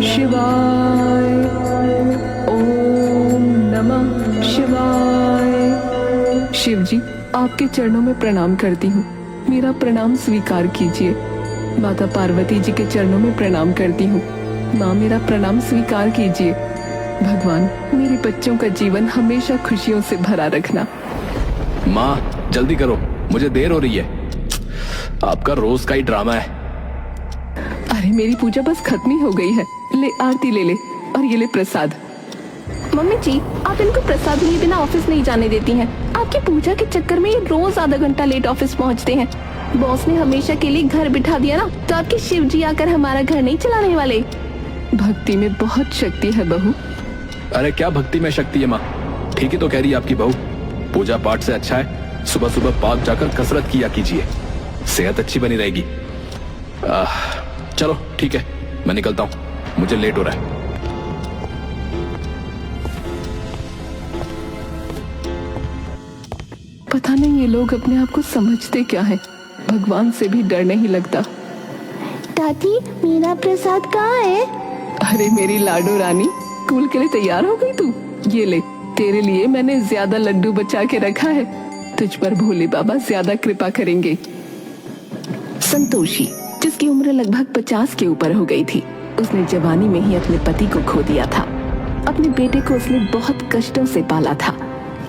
शिवाय। ओम नमः शिवाय। शिव जी, आपके चरणों में प्रणाम करती हूँ, मेरा प्रणाम स्वीकार कीजिए। माता पार्वती जी के चरणों में प्रणाम करती हूँ, माँ मेरा प्रणाम स्वीकार कीजिए। भगवान, मेरे बच्चों का जीवन हमेशा खुशियों से भरा रखना। माँ जल्दी करो, मुझे देर हो रही है। आपका रोज का ही ड्रामा है। अरे मेरी पूजा बस खत्म ही हो गई है। ले आरती ले ले, और ये ले प्रसाद। मम्मी जी, आप इनको प्रसाद लिए बिना ऑफिस नहीं जाने देती हैं। आपकी पूजा के चक्कर में ये रोज आधा घंटा लेट ऑफिस पहुंचते हैं। बॉस ने हमेशा के लिए घर बिठा दिया ना, तो आपके शिव जी आकर हमारा घर नहीं चलाने वाले। भक्ति में बहुत शक्ति है बहू। अरे क्या भक्ति में शक्ति है माँ, ठीक ही तो कह रही है आपकी बहू। पूजा पाठ से अच्छा है सुबह सुबह पार्क जाकर कसरत किया कीजिए, सेहत अच्छी बनी रहेगी। चलो ठीक है, मैं निकलता हूँ, मुझे लेट हो रहा है। पता नहीं ये लोग अपने आप को समझते क्या है, भगवान से भी डर नहीं लगता। दादी, मेरा प्रसाद कहाँ है? अरे मेरी लाडो रानी, स्कूल के लिए तैयार हो गई तू? ये ले, तेरे लिए मैंने ज्यादा लड्डू बचा के रखा है, तुझ पर भोले बाबा ज्यादा कृपा करेंगे। संतोषी, जिसकी उम्र लगभग 50 के ऊपर हो गई थी, उसने जवानी में ही अपने पति को खो दिया था। अपने बेटे को उसने बहुत कष्टों से पाला था।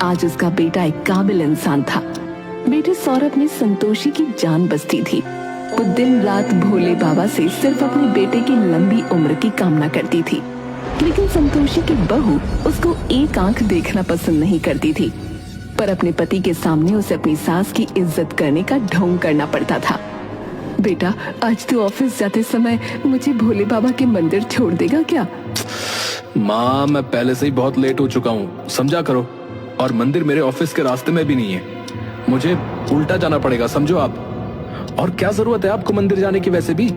आज उसका बेटा एक काबिल इंसान था। बेटे सौरभ में संतोषी की जान बसती थी। वो दिन रात भोले बाबा से सिर्फ अपने बेटे की लंबी उम्र की कामना करती थी, लेकिन संतोषी की बहू उसको एक आंख देखना पसंद नहीं करती थी। पर अपने पति के सामने उसे अपनी सास की इज्जत करने का ढोंग करना पड़ता था। बेटा, आज तू ऑफिस जाते समय मुझे भोले बाबा के मंदिर छोड़ देगा क्या? माँ मैं पहले से ही बहुत लेट हो चुका हूँ, समझा करो। और मंदिर मेरे ऑफिस के रास्ते में भी नहीं है, मुझे उल्टा जाना पड़ेगा, समझो आप। और क्या जरूरत है आपको मंदिर जाने की, वैसे भी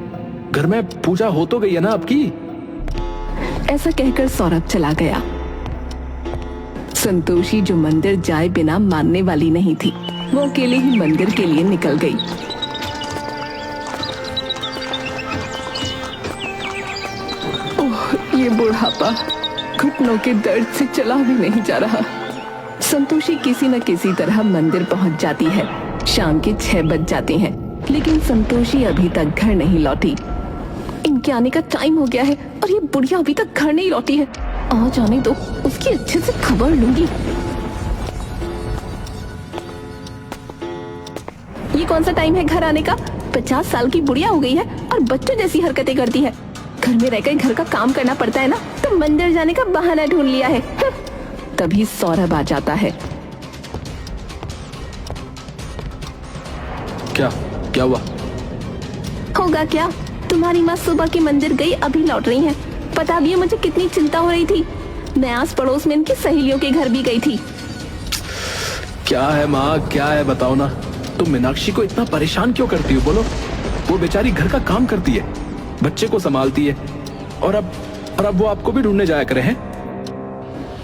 घर में पूजा हो तो गई है ना आपकी। ऐसा कहकर सौरभ चला गया। संतोषी, जो मंदिर जाए बिना मानने वाली नहीं थी, वो अकेले ही मंदिर के लिए निकल गई। ओह, ये बुढ़ापा, घुटनों के दर्द से चला भी नहीं जा रहा। संतोषी किसी न किसी तरह मंदिर पहुंच जाती है। शाम के 6 बज जाते हैं, लेकिन संतोषी अभी तक घर नहीं लौटी। इनके आने का टाइम हो गया है और ये बुढ़िया अभी तक घर नहीं लौटी है। आ जाने दो, उसकी अच्छे से खबर लूंगी। ये कौन सा टाइम है घर आने का? 50 साल की बुढ़िया हो गई है और बच्चों जैसी हरकतें करती है। घर में रहकर घर का काम करना पड़ता है ना, तो मंदिर जाने का बहाना ढूंढ लिया है। तभी सौरभ आ जाता है। क्या हुआ? होगा क्या, तुम्हारी माँ सुबह के मंदिर गई, अभी लौट रही हैं। पता भी है मुझे कितनी चिंता हो रही थी। मैं आस पड़ोस में इनकी सहेलियों के घर भी गई थी। क्या है माँ, क्या है बताओ ना। तुम मीनाक्षी को इतना परेशान क्यों करती हो, बोलो। वो बेचारी घर का काम करती है, बच्चे को संभालती है, और अब वो आपको भी ढूंढने जाया करे हैं।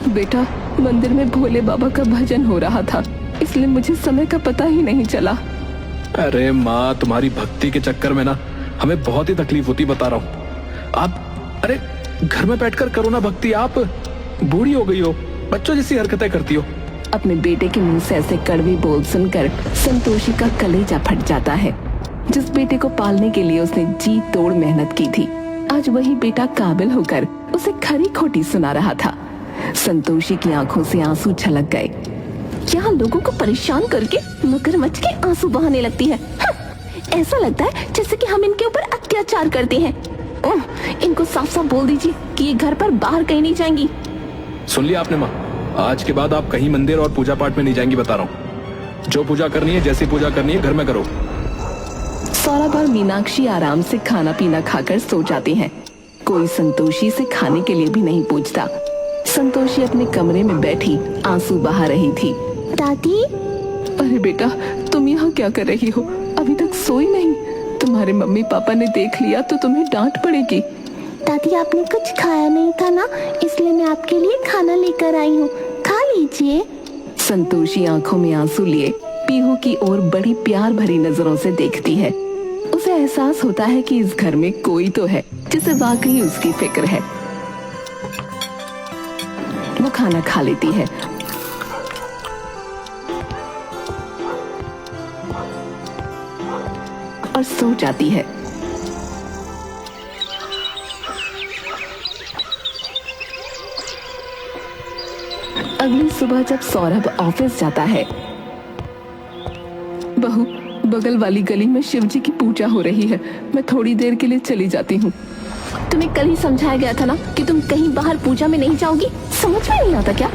बेटा, मंदिर में भोले बाबा का भजन हो रहा था, इसलिए मुझे समय का पता ही नहीं चला। अरे माँ, तुम्हारी भक्ति के चक्कर में ना हमें बहुत ही तकलीफ होती, बता रहा हूँ। आप अरे घर में बैठकर करो ना भक्ति, आप बूढ़ी हो गई हो, बच्चों जैसी हरकतें करती हो। अपने बेटे के मुंह से ऐसे कड़वे बोल सुनकर संतोषी का कलेजा फट जाता है। जिस बेटे को पालने के लिए उसने जी तोड़ मेहनत की थी, आज वही बेटा काबिल होकर उसे खरी खोटी सुना रहा था। संतोषी की आंखों से आंसू छलक गए। यहाँ लोगों को परेशान करके मगरमच्छ के आंसू बहाने लगती है। ऐसा लगता है जैसे कि हम इनके ऊपर अत्याचार करते हैं। इनको साफ साफ बोल दीजिए कि ये घर पर बाहर कहीं नहीं जाएंगी। सुन लिया आपने माँ, आज के बाद आप कहीं मंदिर और पूजा पाठ में नहीं जाएंगी, बता रहा हूँ। जो पूजा करनी है, जैसी पूजा करनी है, घर में करो। सौरभ और मीनाक्षी आराम से खाना पीना खाकर सो जाते हैं। कोई संतोषी से खाने के लिए भी नहीं पूछता। संतोषी अपने कमरे में बैठी आंसू बहा रही थी। दादी, अरे बेटा, तुम यहाँ क्या कर रही हो? अभी तक सोई नहीं? तुम्हारे मम्मी पापा ने देख लिया तो तुम्हें डांट पड़ेगी। दादी, आपने कुछ खाया नहीं था ना, इसलिए मैं आपके लिए खाना लेकर आई हूँ, खा लीजिए। संतोषी आंखों में आंसू लिए पीहू की ओर बड़ी प्यार भरी नजरों से देखती है। उसे एहसास होता है कि इस घर में कोई तो है कि उसे वाकई उसकी फिक्र है। वो खाना खा लेती है और सो जाती है। अगली सुबह जब सौरभ ऑफिस जाता है, बहू, बगल वाली गली में शिव जी की पूजा हो रही है, मैं थोड़ी देर के लिए चली जाती हूँ। तुम्हें कल ही समझाया गया था ना कि तुम कहीं बाहर पूजा में नहीं जाओगी। समझ में नहीं आता क्या?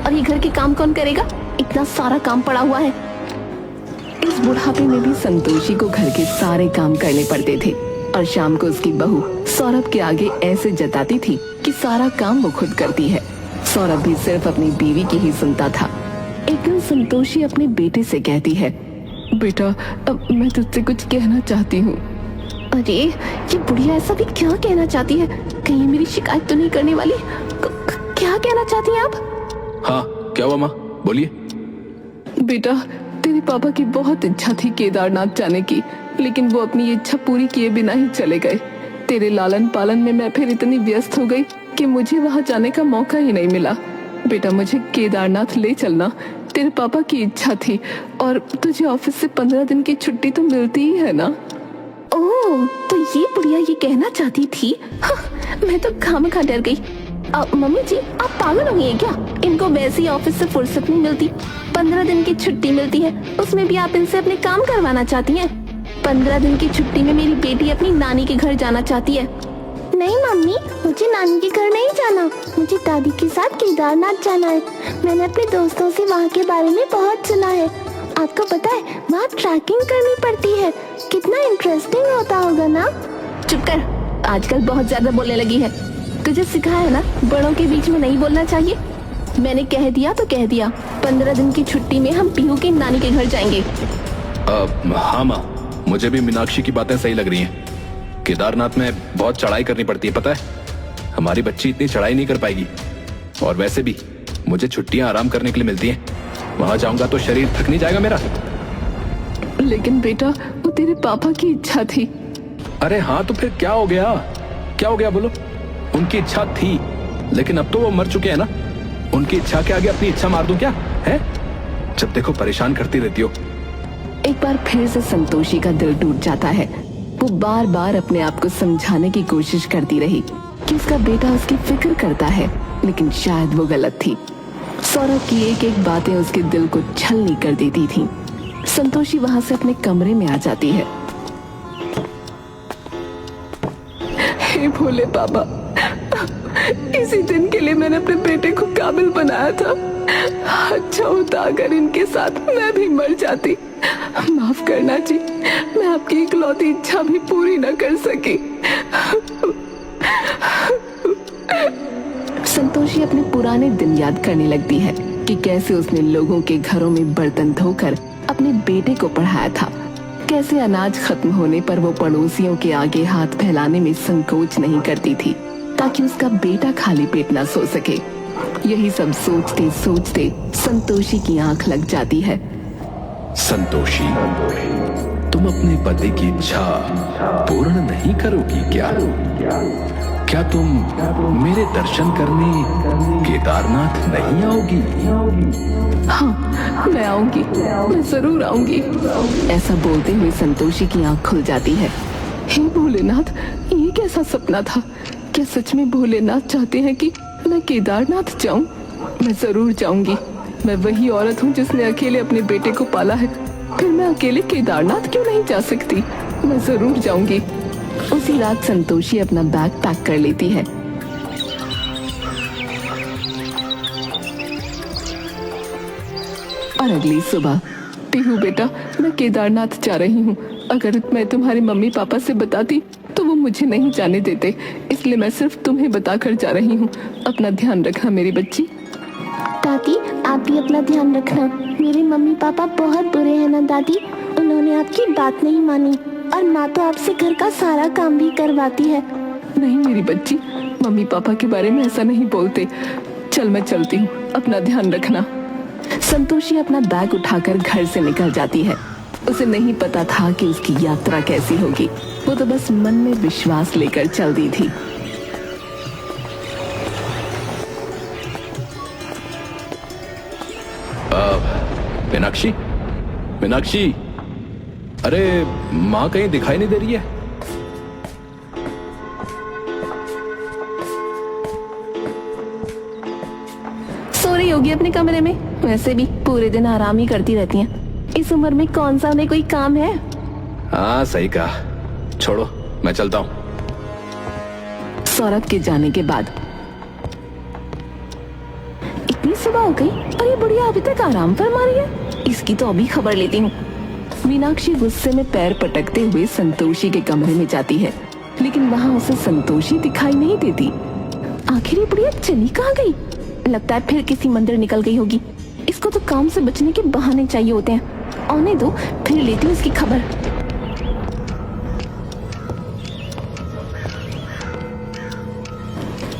और ये घर के काम कौन करेगा? इतना सारा काम पड़ा हुआ है। इस बुढ़ापे में भी संतोषी को घर के सारे काम करने पड़ते थे और शाम को उसकी बहू सौरभ के आगे ऐसे जताती थी कि सारा काम वो खुद करती है। सौरभ भी सिर्फ अपनी बीवी की ही सुनता था। एक दिन संतोषी अपने बेटे से कहती है, बेटा, अब मैं तुझसे कुछ कहना चाहती हूँ। अरे ये बुढ़िया ऐसा भी क्या कहना चाहती है? कहीं मेरी शिकायत तो नहीं करने वाली? क्या कहना चाहती हैं आप? हाँ, क्या हुआ माँ, बोलिए। बेटा, तेरे पापा की बहुत इच्छा थी केदारनाथ जाने की, लेकिन वो अपनी इच्छा पूरी किए बिना ही चले गए। तेरे लालन पालन में मैं फिर इतनी व्यस्त हो गई कि मुझे वहां जाने का मौका ही नहीं मिला। बेटा, मुझे केदारनाथ ले चलना, तेरे पापा की इच्छा थी, और तुझे ऑफिस से 15 दिन की छुट्टी तो मिलती ही है ना। ओह, तो ये बुढ़िया ये कहना चाहती थी। हाँ, मैं तो खामखा डर गई। मम्मी जी, आप पागल हो गई हैं क्या? इनको वैसे ही ऑफिस से फुर्सत नहीं मिलती, 15 दिन की छुट्टी मिलती है, उसमें भी आप इनसे अपने काम करवाना चाहती हैं। 15 दिन की छुट्टी में मेरी बेटी अपनी नानी के घर जाना चाहती है। नहीं मम्मी, मुझे नानी के घर नहीं जाना, मुझे दादी के साथ केदारनाथ जाना है। मैंने अपने दोस्तों से वहाँ के बारे में बहुत सुना है। आपको पता है वहाँ ट्रैकिंग करनी पड़ती है, कितना इंटरेस्टिंग होता होगा ना। चुप कर, आजकल बहुत ज्यादा बोलने लगी है। तुझे सिखाया है ना, बड़ों के बीच में नहीं बोलना चाहिए। मैंने कह दिया तो कह दिया, 15 दिन की छुट्टी में हम पीहू की नानी के घर जाएंगे। हाँ माँ, मुझे भी मीनाक्षी की बातें सही लग रही हैं। केदारनाथ में बहुत चढ़ाई करनी पड़ती है, पता है। हमारी बच्ची इतनी चढ़ाई नहीं कर पाएगी, और वैसे भी मुझे छुट्टियां आराम करने के लिए मिलती हैं। वहां जाऊंगा तो शरीर थक नहीं जाएगा मेरा। लेकिन बेटा, वो तेरे पापा की इच्छा थी। अरे हाँ, तो फिर क्या हो गया? क्या हो गया बोलो? उनकी इच्छा थी, लेकिन अब तो वो मर चुके हैं ना। उनकी इच्छा के आगे अपनी इच्छा मार दूं क्या है? जब देखो परेशान करती रहती हो। एक बार फिर से संतोषी का दिल टूट जाता है। वो बार बार अपने आप को समझाने की कोशिश करती रही कि उसका बेटा उसकी फिक्र करता है, लेकिन शायद वो गलत थी। सौरभ की एक एक बातें उसके दिल को छलनी कर देती थी। संतोषी वहां से अपने कमरे में आ जाती है। हे भोले बाबा, इसी दिन के लिए मैंने अपने बेटे को काबिल बनाया था। अच्छा होता अगर इनके साथ मैं भी मर जाती। माफ करना जी, मैं आपकी इकलौती इच्छा भी पूरी न कर सकी। संतोषी अपने पुराने दिन याद करने लगती है कि कैसे उसने लोगों के घरों में बर्तन धोकर अपने बेटे को पढ़ाया था, कैसे अनाज खत्म होने पर वो पड़ोसियों के आगे हाथ फैलाने में संकोच नहीं करती थी ताकि उसका बेटा खाली पेट ना सो सके। यही सब सोचते सोचते संतोषी की आंख लग जाती है। संतोषी, तुम अपने पति की इच्छा पूर्ण नहीं करोगी क्या? क्या तुम मेरे दर्शन करने केदारनाथ नहीं आओगी? हाँ, मैं आऊंगी, मैं जरूर आऊंगी। ऐसा बोलते हुए संतोषी की आंख खुल जाती है। हे भोलेनाथ, ये कैसा सपना था? क्या सच में भोलेनाथ चाहते हैं कि मैं केदारनाथ जाऊं? मैं जरूर जाऊंगी। मैं वही औरत हूँ जिसने अकेले अपने बेटे को पाला है, फिर मैं अकेले केदारनाथ क्यों नहीं जा सकती? मैं जरूर जाऊंगी। उसी रात संतोषी अपना बैग पैक कर लेती है। और अगली सुबह, पीहू बेटा, मैं केदारनाथ जा रही हूँ। अगर मैं तुम्हारे मम्मी पापा से बताती तो वो मुझे नहीं जाने देते, इसलिए मैं सिर्फ तुम्हें बताकर जा रही हूँ। अपना ध्यान रखना मेरी बच्ची। दादी, आप भी अपना ध्यान रखना। मेरे मम्मी पापा बहुत बुरे हैं ना दादी, उन्होंने आपकी बात नहीं मानी, और माँ तो आपसे घर का सारा काम भी करवाती है। नहीं मेरी बच्ची, मम्मी पापा के बारे में ऐसा नहीं बोलते। चल मैं चलती हूँ, अपना ध्यान रखना। संतोषी अपना बैग उठाकर घर से निकल जाती है। उसे नहीं पता था कि उसकी यात्रा कैसी होगी। वो तो बस मन में विश्वास लेकर चल दी थी। मीनाक्षी, मीनाक्षी, अरे माँ कहीं दिखाई नहीं दे रही है। सो रही होगी अपने कमरे में। वैसे भी पूरे दिन आराम ही करती रहती हैं। इस उम्र में कौन सा उन्हें कोई काम है। हाँ सही कहा, छोड़ो मैं चलता हूँ। सौरभ के जाने के बाद इतनी सुबह हो गई और ये बुढ़िया अभी तक आराम फरमा रही है। इसकी तो अभी खबर लेती हूँ। मीनाक्षी गुस्से में पैर पटकते हुए संतोषी के कमरे में जाती है, लेकिन वहाँ उसे संतोषी दिखाई नहीं देती। आखिर ये बुढ़िया चली कहाँ गई। लगता है फिर किसी मंदिर निकल गई होगी। इसको तो काम से बचने के बहाने चाहिए होते हैं। आने दो, फिर लेती हूँ इसकी खबर।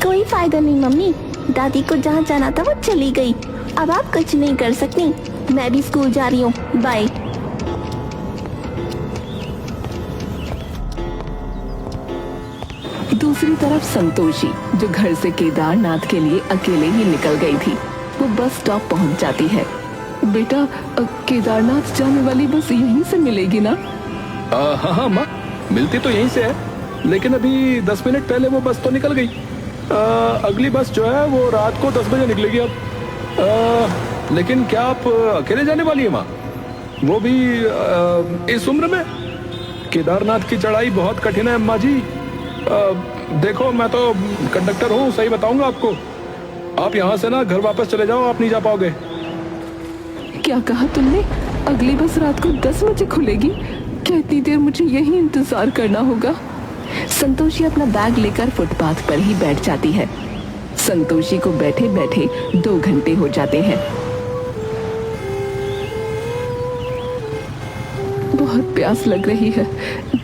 कोई फायदा नहीं मम्मी, दादी को जहाँ जाना था वो चली गई। अब आप कुछ नहीं कर सकती। मैं भी स्कूल जा रही हूँ, बाय। दूसरी तरफ संतोषी, जो घर से केदारनाथ के लिए अकेले ही निकल गई थी, वो बस स्टॉप पहुंच जाती है। बेटा, केदारनाथ जाने वाली बस यहीं से मिलेगी ना? हाँ हाँ माँ, मिलती तो यहीं से है, लेकिन अभी 10 मिनट पहले वो बस तो निकल गई। अगली बस जो है वो रात को 10 बजे निकलेगी अब। लेकिन क्या आप अकेले जाने वाली है माँ? वो भी इस उम्र में? केदारनाथ की चढ़ाई बहुत कठिन है अम्मा जी। देखो मैं तो कंडक्टर हूँ, सही बताऊंगा आपको। आप यहाँ से ना घर वापस चले जाओ, आप नहीं जा पाओगे। क्या कहा तुमने? अगली बस रात को 10 बजे खुलेगी? क्या इतनी देर मुझे यही इंतजार करना होगा? संतोषी अपना बैग लेकर फुटपाथ पर ही बैठ जाती है। संतोषी को बैठे बैठे 2 घंटे हो जाते हैं। बहुत प्यास लग रही है,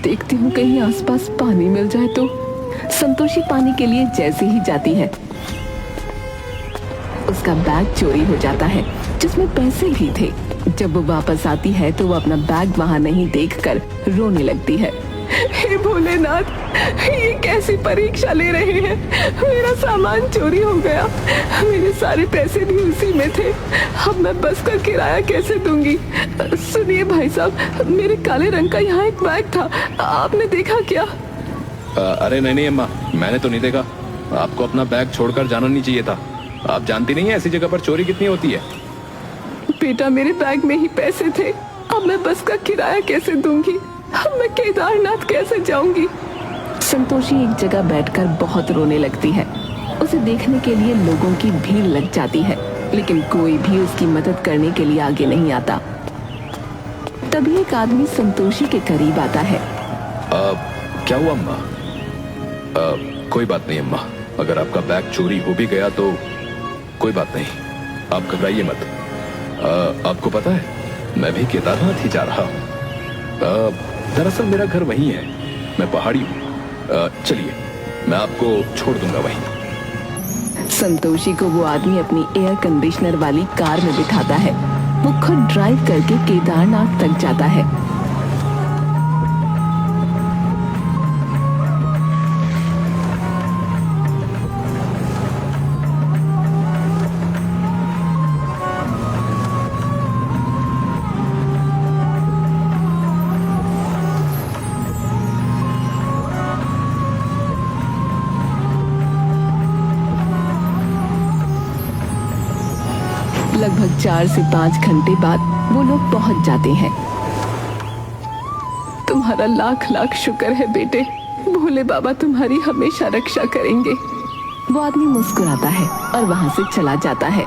देखती हूँ कहीं आसपास पानी मिल जाए तो। संतोषी पानी के लिए जैसे ही जाती है, उसका बैग चोरी हो जाता है, जिसमें पैसे भी थे। जब वो वापस आती है तो वो अपना बैग वहां नहीं देखकर रोने लगती है। हे भोलेनाथ, ये कैसी परीक्षा ले रहे हैं? मेरा सामान चोरी हो गया, मेरे सारे पैसे भी उसी में थे। अब मैं बस का किराया कैसे दूंगी? सुनिए भाई साहब, मेरे काले रंग का यहाँ एक बैग था, आपने देखा क्या? अरे नहीं नहीं अम्मा, मैंने तो नहीं देखा। आपको अपना बैग छोड़कर जाना नहीं चाहिए था। आप जानती नहीं है ऐसी जगह पर चोरी कितनी होती है। बेटा, मेरे बैग में ही पैसे थे, अब मैं बस का किराया कैसे दूंगी? अब मैं केदारनाथ कैसे जाऊंगी? संतोषी एक जगह बैठकर बहुत रोने लगती है। उसे देखने के लिए लोगों की भीड़ लग जाती है, लेकिन कोई भी उसकी मदद करने के लिए आगे नहीं आता। तभी एक आदमी संतोषी के करीब आता है। क्या हुआ अम्मा? कोई बात नहीं अम्मा, अगर आपका बैग चोरी हो भी गया तो कोई बात नहीं, आप घबराइए मत। आपको पता है, मैं भी केदारनाथ ही जा रहा हूँ। दरअसल मेरा घर वहीं है, मैं पहाड़ी हूँ। चलिए मैं आपको छोड़ दूंगा वहीं। संतोषी को वो आदमी अपनी एयर कंडीशनर वाली कार में बिठाता है। वो खुद ड्राइव करके केदारनाथ तक जाता है। लगभग 4 से 5 घंटे बाद वो लोग पहुंच जाते हैं। तुम्हारा लाख लाख शुक्र है बेटे, भोले बाबा तुम्हारी हमेशा रक्षा करेंगे। वो आदमी मुस्कुराता है और वहां से चला जाता है।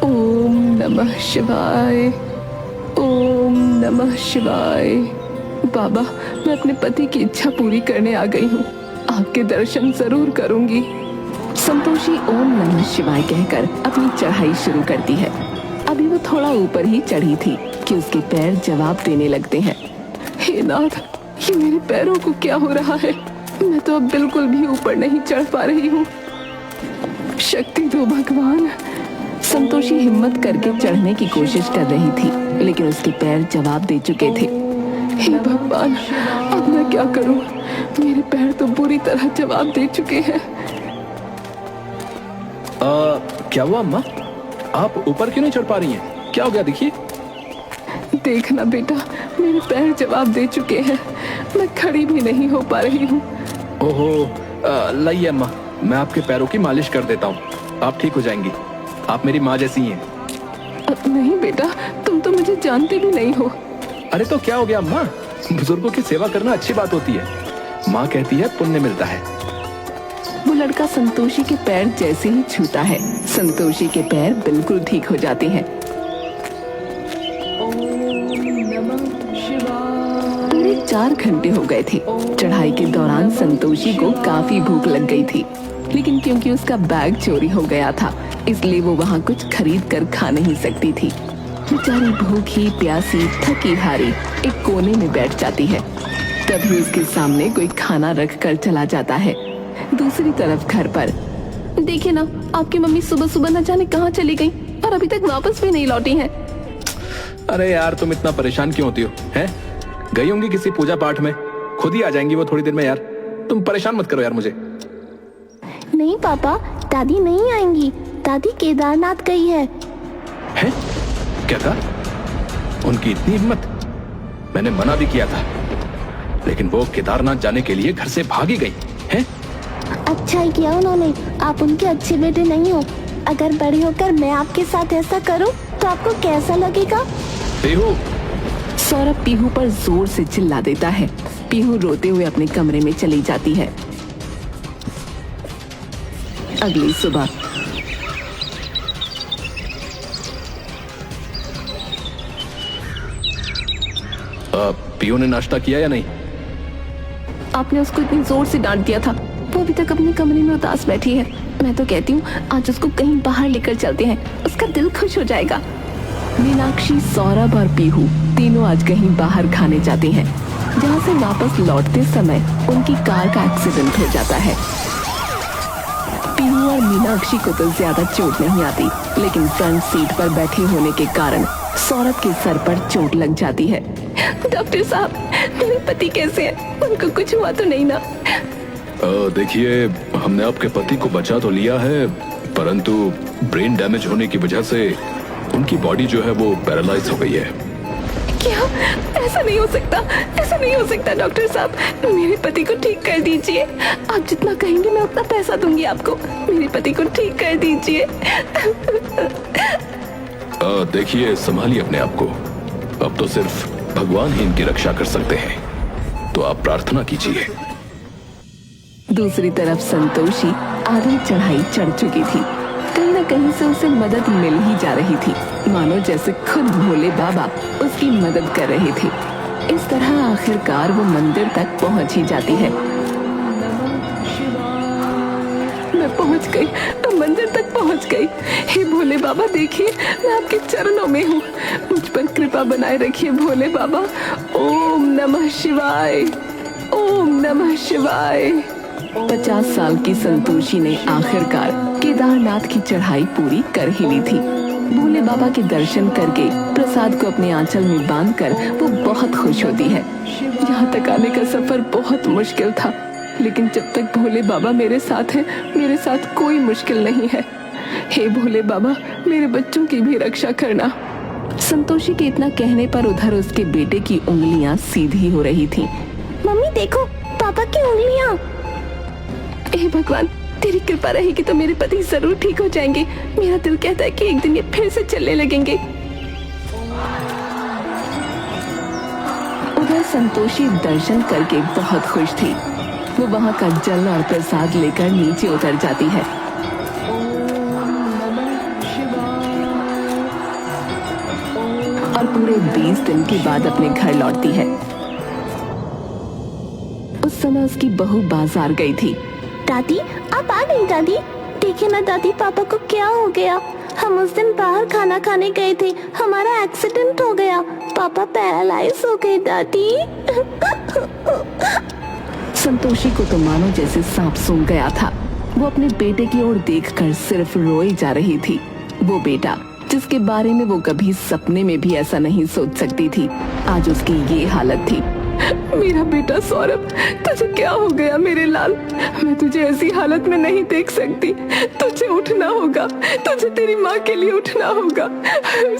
ओम नमः शिवाय, ओम नमः शिवाय। बाबा, मैं अपने पति की इच्छा पूरी करने आ गई हूँ, आपके दर्शन जरूर करूंगी। संतोषी ओम नमः शिवाय कहकर अपनी चढ़ाई शुरू करती है। अभी वो थोड़ा ऊपर ही चढ़ी थी कि उसके पैर जवाब देने लगते हैं। हे नाथ, ये मेरे पैरों को क्या हो रहा है? मैं तो अब बिल्कुल भी ऊपर नहीं चढ़ पा रही हूँ। शक्ति दो भगवान, संतोषी हिम्मत करके चढ़ने की कोशिश कर रही थी, लेकिन उसके पैर जवाब दे चुके थे। हे भगवान, अब मैं क्या करूं? मेरे पैर तो बुरी तरह जवाब दे चुके हैं। क्या हुआ अम्मा? आप ऊपर क्यों नहीं चढ़ पा रही हैं? क्या हो गया? देखिए। देखना बेटा, मेरे पैर जवाब दे चुके हैं। मैं खड़ी भी नहीं हो पा रही हूँ। ओहो, लाइए अम्मा, मैं आपके पैरों की मालिश कर देता हूँ। आप ठीक हो जाएंगी। आप मेरी माँ जैसी हैं। नहीं बेटा, तुम तो मुझे जानते भी नहीं हो। अरे तो क्या हो गया अम्मा? बुजुर्गों की सेवा करना अच्छी बात होती है। माँ कहती है पुण्य मिलता है। वो लड़का संतोषी के पैर जैसे ही छूता है, संतोषी के पैर बिल्कुल ठीक हो जाते हैं। पूरे 4 घंटे हो गए थे। चढ़ाई के दौरान संतोषी को काफी भूख लग गई थी, लेकिन क्योंकि उसका बैग चोरी हो गया था, इसलिए वो वहाँ कुछ खरीद कर खा नहीं सकती थी। बेचारी भूखी प्यासी थकी हारी एक कोने में बैठ जाती है। तभी उसके सामने कोई खाना रख कर चला जाता है। दूसरी तरफ घर पर देखिए ना, आपकी मम्मी सुबह सुबह न जाने कहाँ चली गई और अभी तक वापस भी नहीं लौटी हैं। अरे यार, तुम इतना परेशान क्यों होती हो? हैं? गई होंगी किसी पूजा पाठ में। खुद ही आ जाएंगी वो थोड़ी देर में। यार तुम परेशान मत करो यार मुझे। नहीं पापा, दादी नहीं आएंगी। दादी केदारनाथ गई है। हैं? क्या था? उनकी इतनी हिम्मत? मैंने मना भी किया था, लेकिन वो केदारनाथ जाने के लिए घर से भागी गई हैं? अच्छा ही किया उन्होंने। आप उनके अच्छे बेटे नहीं हो। अगर बड़े होकर मैं आपके साथ ऐसा करूं तो आपको कैसा लगेगा? पीहू। सौरभ पीहू पर जोर से चिल्ला देता है। पीहू रोते हुए अपने कमरे में चली जाती है। अगली सुबह पीहू ने नाश्ता किया या नहीं? आपने उसको इतनी जोर से डांट दिया था, वो अभी तक अपने कमरे में उदास बैठी है। मैं तो कहती हूँ आज उसको कहीं बाहर लेकर चलते हैं, उसका दिल खुश हो जाएगा। मीनाक्षी, सौरभ और पीहू तीनों आज कहीं बाहर खाने जाते हैं, जहाँ से वापस लौटते समय उनकी कार का एक्सीडेंट हो जाता है। पीहू और मीनाक्षी को तो ज्यादा चोट नहीं आती, लेकिन फ्रंट सीट पर बैठे होने के कारण सौरभ के सर पर चोट लग जाती है। डॉक्टर साहब, मेरे पति कैसे हैं? उनको कुछ हुआ तो नहीं ना? देखिए, हमने आपके पति को बचा तो लिया है, परंतु ब्रेन डैमेज होने की वजह से उनकी बॉडी जो है वो पैरालाइज हो गई है। क्या? ऐसा नहीं हो सकता, ऐसा नहीं हो सकता डॉक्टर साहब। मेरे पति को ठीक कर दीजिए। आप जितना कहेंगे मैं उतना पैसा दूंगी आपको। मेरे पति को ठीक कर दीजिए। देखिए, संभालिए अपने आप को। अब तो सिर्फ भगवान ही इनकी रक्षा कर सकते हैं, तो आप प्रार्थना कीजिए। दूसरी तरफ संतोषी आधी चढ़ाई चढ़ चुकी थी। कहीं न कहीं से उसे मदद मिल ही जा रही थी, मानो जैसे खुद भोले बाबा उसकी मदद कर रहे थे। इस तरह आखिरकार वो मंदिर तक पहुंच ही जाती है। मैं पहुंच गई, मैं मंदिर तक पहुंच गई। हे भोले बाबा, देखिए मैं आपके चरणों में हूँ। मुझ पर कृपा बनाए रखिए भोले बाबा। ओम नमः शिवाय, ओम नमः शिवाय। 50 साल की संतोषी ने आखिरकार केदारनाथ की चढ़ाई पूरी कर ही ली थी। भोले बाबा के दर्शन करके प्रसाद को अपने आंचल में बांधकर वो बहुत खुश होती है। यहाँ तक आने का सफर बहुत मुश्किल था, लेकिन जब तक भोले बाबा मेरे साथ हैं, मेरे साथ कोई मुश्किल नहीं है। हे भोले बाबा, मेरे बच्चों की भी रक्षा करना। संतोषी के इतना कहने पर उधर उसके बेटे की उंगलियां सीधी हो रही थीं। मम्मी देखो, पापा की उंगलियां। हे भगवान, तेरी कृपा रहेगी तो मेरे पति जरूर ठीक हो जाएंगे। मेरा दिल कहता है कि एक दिन ये फिर से चलने लगेंगे। उधर संतोषी दर्शन करके बहुत खुश थी। वो वहाँ का जल और प्रसाद लेकर नीचे उतर जाती है। और पूरे 20 दिन के बाद अपने घर लौटती है। उस समय उसकी बहू बाजार गई थी। दादी, आप आ गई दादी। देखिए ना दादी, पापा को क्या हो गया। हम उस दिन बाहर खाना खाने गए थे, हमारा एक्सीडेंट हो गया। पापा पैरालाइज हो गए दादी। संतोषी को तो मानो जैसे सांप सूंघ गया था। वो अपने बेटे की ओर देखकर सिर्फ रोई जा रही थी। वो बेटा जिसके बारे में वो कभी सपने में भी ऐसा नहीं सोच सकती थी, आज उसकी ये हालत थी। मेरा बेटा सौरभ, तुझे क्या हो गया मेरे लाल? मैं तुझे ऐसी हालत में नहीं देख सकती। तुझे उठना होगा, तुझे तेरी माँ के लिए उठना होगा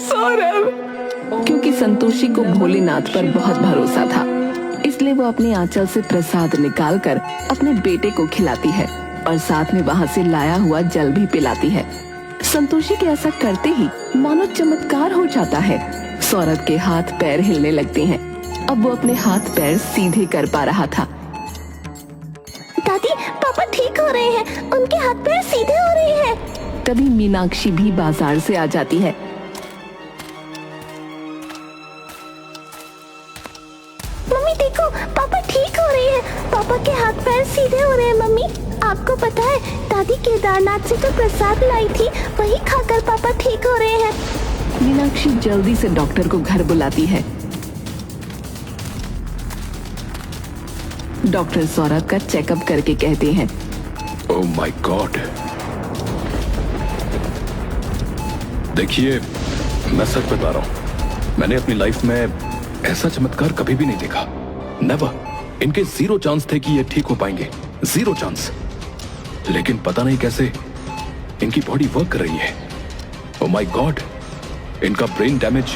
सौरभ। क्योंकि संतोषी को भोलेनाथ पर बहुत भरोसा था, इसलिए वो अपने आंचल से प्रसाद निकालकर अपने बेटे को खिलाती है और साथ में वहाँ से लाया हुआ जल भी पिलाती है। संतोषी के ऐसा करते ही मानो चमत्कार हो जाता है। सौरभ के हाथ पैर हिलने लगते हैं। अब वो अपने हाथ पैर सीधे कर पा रहा था। दादी, पापा ठीक हो रहे हैं, उनके हाथ पैर सीधे हो रहे हैं। तभी मीनाक्षी भी बाजार से आ जाती है। मम्मी देखो, पापा ठीक हो रहे हैं, पापा के हाथ पैर सीधे हो रहे हैं। मम्मी, आपको पता है दादी केदारनाथ से जो प्रसाद लाई थी वही खाकर पापा ठीक हो रहे हैं। मीनाक्षी जल्दी से डॉक्टर को घर बुलाती है। डॉक्टर सौरभ का चेकअप करके कहते हैं, ओह माय गॉड। देखिए, मैं सच बता रहा हूं, मैंने अपनी लाइफ में ऐसा चमत्कार कभी भी नहीं देखा। नेवर। इनके 0 चांस थे कि ये ठीक हो पाएंगे, 0 चांस। लेकिन पता नहीं कैसे इनकी बॉडी वर्क कर रही है। ओह माय गॉड, इनका ब्रेन डैमेज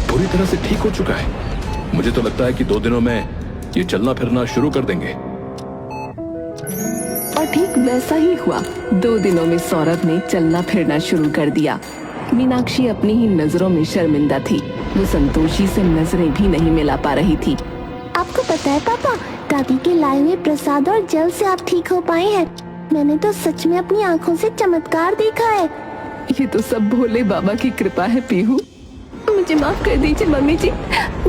पूरी तरह से ठीक हो चुका है। मुझे तो लगता है कि 2 दिनों में ये चलना फिरना शुरू कर देंगे। और ठीक वैसा ही हुआ। 2 दिनों में सौरभ ने चलना फिरना शुरू कर दिया। मीनाक्षी अपनी ही नजरों में शर्मिंदा थी। वो संतोषी से नजरें भी नहीं मिला पा रही थी। आपको पता है पापा, दादी के लाए हुए प्रसाद और जल से आप ठीक हो पाए हैं। मैंने तो सच में अपनी आंखों से चमत्कार देखा है। ये तो सब भोले बाबा की कृपा है पीहू। मुझे माफ कर दीजिए मम्मी जी।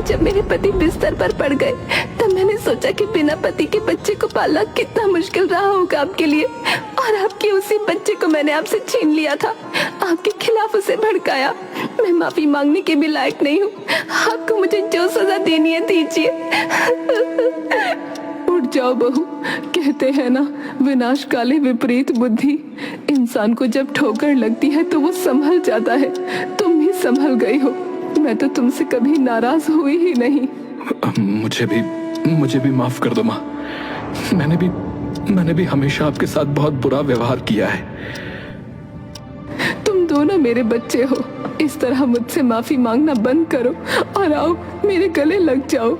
जब मेरे पति बिस्तर पर पड़ गए तब मैंने सोचा कि बिना पति के बच्चे को पालना कितना मुश्किल रहा होगा आपके लिए, और आपके उसी बच्चे को मैंने आपसे छीन लिया था, आपके खिलाफ उसे भड़काया। मैं माफी मांगने के भी लायक नहीं हूँ। आपको मुझे जो सजा देनी है दीजिए। उठ जाओ बहू, कहते हैं ना, विनाश काले विपरीत बुद्धि। इंसान को जब ठोकर लगती है तो वो संभल जाता है। तुम भी संभल गई हो। मैं तो तुमसे कभी नाराज हुई ही नहीं। मुझे भी माफ कर दो माँ। मैंने भी हमेशा आपके साथ बहुत बुरा व्यवहार किया है। तुम दोनों मेरे बच्चे हो। इस तरह मुझसे माफी मांगना बंद करो और आओ मेरे गले लग जाओ।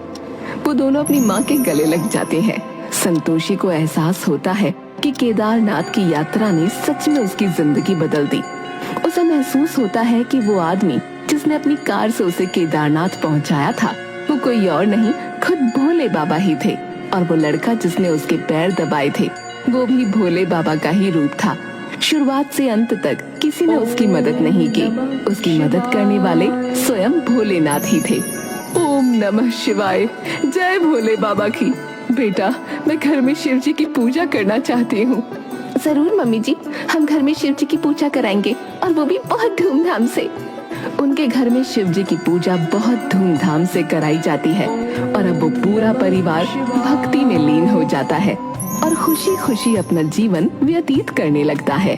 वो दोनों अपनी माँ के गले लग जाते हैं। संतोषी को एहसास होता है कि केदारनाथ की यात्रा ने सच में उसकी जिंदगी बदल दी। उसे महसूस होता है कि वो आदमी जिसने अपनी कार से उसे केदारनाथ पहुंचाया था वो कोई और नहीं, खुद भोले बाबा ही थे। और वो लड़का जिसने उसके पैर दबाए थे वो भी भोले बाबा का ही रूप था। शुरुआत से अंत तक किसी ने उसकी मदद नहीं की। उसकी मदद करने वाले स्वयं भोलेनाथ ही थे। ओम नमः शिवाय। जय भोले बाबा की। बेटा, मैं घर में शिव जी की पूजा करना चाहती हूँ। जरूर मम्मी जी, हम घर में शिव जी की पूजा कराएंगे, और वो भी बहुत धूमधाम से। उनके घर में शिव जी की पूजा बहुत धूमधाम से कराई जाती है और अब वो पूरा परिवार भक्ति में लीन हो जाता है और खुशी खुशी अपना जीवन व्यतीत करने लगता है।